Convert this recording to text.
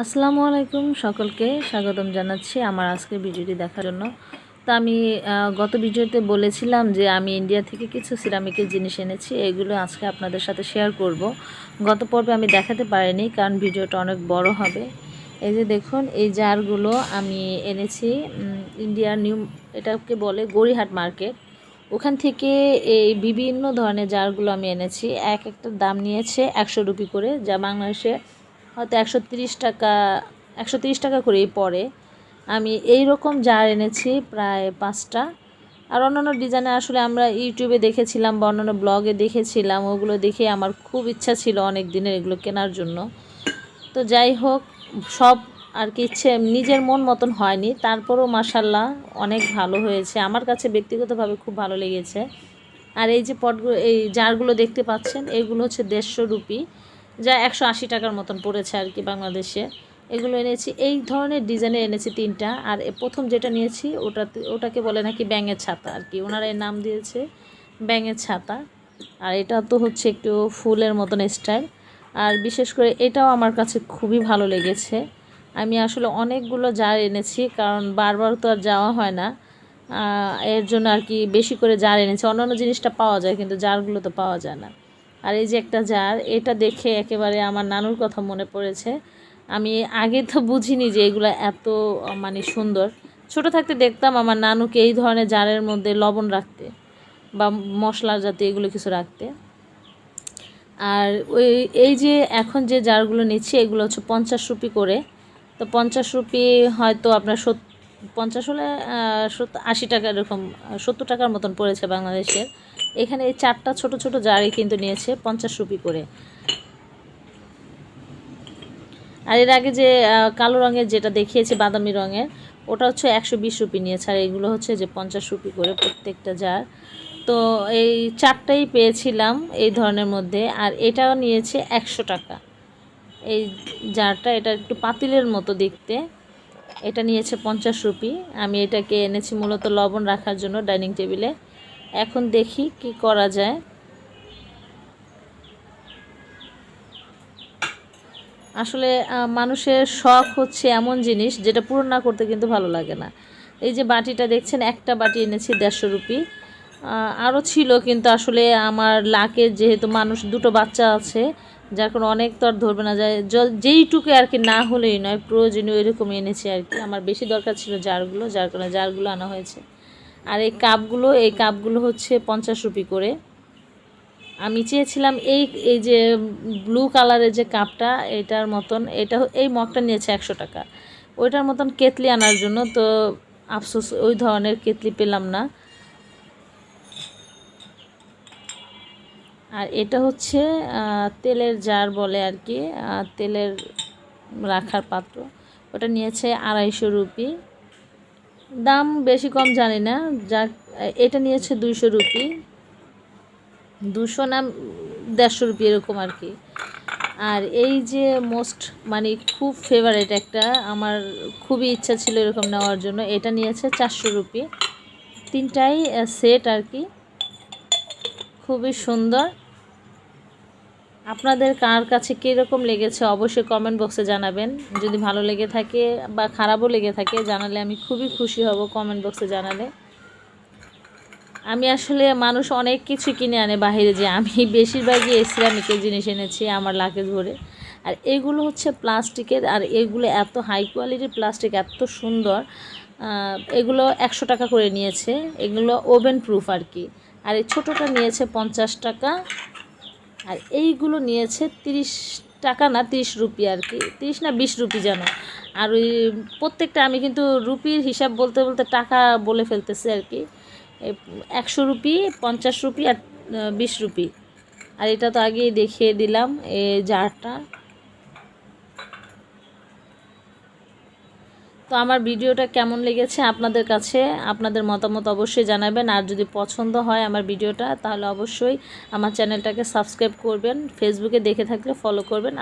আসসালামু আলাইকুম, সকলকে স্বাগতম জানাচ্ছি আমার আজকের ভিডিওটি দেখার জন্য। তো আমি গত ভিডিওতে বলেছিলাম যে আমি ইন্ডিয়া থেকে কিছু সিরামিকের জিনিস এনেছি, এগুলো আজকে আপনাদের সাথে শেয়ার করব। গত পর্বে আমি দেখাতে পারিনি কারণ ভিডিওটা অনেক বড় হবে। এই যে দেখুন, এই জারগুলো আমি এনেছি ইন্ডিয়ার এটাকে বলে গড়িহাট মার্কেট, ওখান থেকে এই বিভিন্ন ধরনের জারগুলো আমি এনেছি। একটা দাম নিয়েছে 100 রুপি করে, যা বাংলাদেশে হয়তো 130 টাকা করেই পড়ে। আমি এই রকম জার এনেছি প্রায় 5টা। আর অন্যান্য ডিজাইনে আসলে আমরা ইউটিউবে দেখেছিলাম বা অন্যান্য ব্লগে দেখেছিলাম, ওগুলো দেখে আমার খুব ইচ্ছা ছিল অনেক দিনের এগুলো কেনার জন্য। তো যাই হোক, সব আর কি ইচ্ছে নিজের মন মতন হয়নি, তারপরও মাশাল্লাহ অনেক ভালো হয়েছে, আমার কাছে ব্যক্তিগতভাবে খুব ভালো লেগেছে। আর এই যে পটগুলো, এই জারগুলো দেখতে পাচ্ছেন, এগুলো হচ্ছে 150 রুপি, যা 180 টাকার মতন পড়েছে আর কি বাংলাদেশে। এগুলো এনেছি, এই ধরনের ডিজাইনের এনেছি 3টা। আর প্রথম যেটা নিয়েছি ওটাকে বলে নাকি ব্যাঙের ছাতা আর কি, ওনারা এর নাম দিয়েছে ব্যাঙের ছাতা। আর এটা তো হচ্ছে একটু ফুলের মতন স্টাইল। আর বিশেষ করে এটাও আমার কাছে খুবই ভালো লেগেছে। আমি আসলে অনেকগুলো জার এনেছি কারণ বারবার তো আর যাওয়া হয় না, এর জন্য আর কি বেশি করে জার এনেছি। অন্যান্য জিনিসটা পাওয়া যায় কিন্তু জারগুলো তো পাওয়া যায় না। আর এই যে একটা জার, এটা দেখে একেবারে আমার নানুর কথা মনে পড়েছে। আমি আগে তো বুঝিনি যে এগুলো এত মানে সুন্দর। ছোট থাকতে দেখতাম আমার নানুকে এই ধরনের জারের মধ্যে লবণ রাখতে বা মশলা জাতীয় এগুলো কিছু রাখতে। আর এই যে এখন যে জারগুলো নিচ্ছি এগুলো হচ্ছে 50 রুপি করে। তো 50 রুপি হয়তো আপনার 50 হলে 80 টাকা, এরকম 70 টাকার মতন পড়েছে বাংলাদেশের। এখানে এই 4টা ছোট ছোট জারই কিন্তু নিয়েছে 50 রুপি করে। আর এর আগে যে কালো রঙের যেটা দেখিয়েছি বাদামি রঙের, ওটা হচ্ছে 120 রুপি নিয়েছে। আর এগুলো হচ্ছে যে 50 রুপি করে প্রত্যেকটা জার। তো এই 4টাই পেয়েছিলাম এই ধরনের মধ্যে। আর এটাও নিয়েছে 100 টাকা। এই জারটা, এটা একটু পাতিলের মতো দেখতে, এটা নিয়েছে 50 রুপি। আমি এটাকে এনেছি মূলত লবণ রাখার জন্য ডাইনিং টেবিলে। এখন দেখি কি করা যায়। আসলে মানুষের শখ হচ্ছে এমন জিনিস যেটা পূরণ না করতে কিন্তু ভালো লাগে না। এই যে বাটিটা দেখছেন, একটা বাটি এনেছি 150 রুপি। আরও ছিল কিন্তু আসলে আমার লাকের যেহেতু মানুষ দুটো বাচ্চা আছে, যার কারণে অনেক তো আর ধরবে না, যায় যেইটুকু আর কি, না হলেই নয়, প্রয়োজনীয় এরকম এনেছি আর কি। আমার বেশি দরকার ছিল জারগুলো, যার কারণে জারগুলো আনা হয়েছে। আর এই কাপগুলো হচ্ছে 50 রুপি করে। আমি চেয়েছিলাম এই যে ব্লু কালারের যে কাপটা, এটার মতন, এই মগটা নিয়েছে 100 টাকা, ওইটার মতন কেতলি আনার জন্য। তো আফসোস, ওই ধরনের কেতলি পেলাম না। আর এটা হচ্ছে তেলের জার বলে আর কি, তেলের রাখার পাত্র, ওটা নিয়েছে 250 রুপি। দাম বেশি কম জানি না, যাক এটা নিয়েছে 200 রুপি, 200 না 150 রুপি এরকম আর কি। আর এই যে মানে খুব ফেভারিট একটা, আমার খুবই ইচ্ছা ছিল এরকম নেওয়ার জন্য, এটা নিয়েছে 400 রুপি। 3টাই সেট আর কি, খুবই সুন্দর। আপনাদের কার কাছে কীরকম লেগেছে অবশ্যই কমেন্ট বক্সে জানাবেন। যদি ভালো লেগে থাকে বা খারাপও লেগে থাকে জানালে আমি খুবই খুশি হব, কমেন্ট বক্সে জানালে। আমি আসলে মানুষ অনেক কিছু কিনে আনে বাইরে, যে আমি বেশিরভাগই সিরামিকের জিনিস এনেছি আমার লাগেজ ভরে। আর এগুলো হচ্ছে প্লাস্টিকের, আর এগুলো এত হাই কোয়ালিটির প্লাস্টিক, এত সুন্দর। এগুলো 100 টাকা করে নিয়েছে, এগুলো ওভেন প্রুফ আর কি। আর এই ছোটোটা নিয়েছে 50 টাকা। আর এইগুলো নিয়েছে 30 টাকা না 30 রুপি আর কি, 30 না 20 রুপি যেন। আর ওই প্রত্যেকটা আমি কিন্তু রুপির হিসাব বলতে বলতে টাকা বলে ফেলতেছি আর কি। 100 রুপি, 50 রুপি আর 20 রুপি। আর এটা তো আগেই দেখিয়ে দিলাম এই জারটা। তো আমার ভিডিওটা কেমন লেগেছে আপনাদের কাছে, আপনাদের মতামত অবশ্যই জানাবেন। আর যদি পছন্দ হয় আমার ভিডিওটা, তাহলে অবশ্যই আমার চ্যানেলটাকে সাবস্ক্রাইব করবেন, ফেসবুকে দেখে থাকলে ফলো করবেন।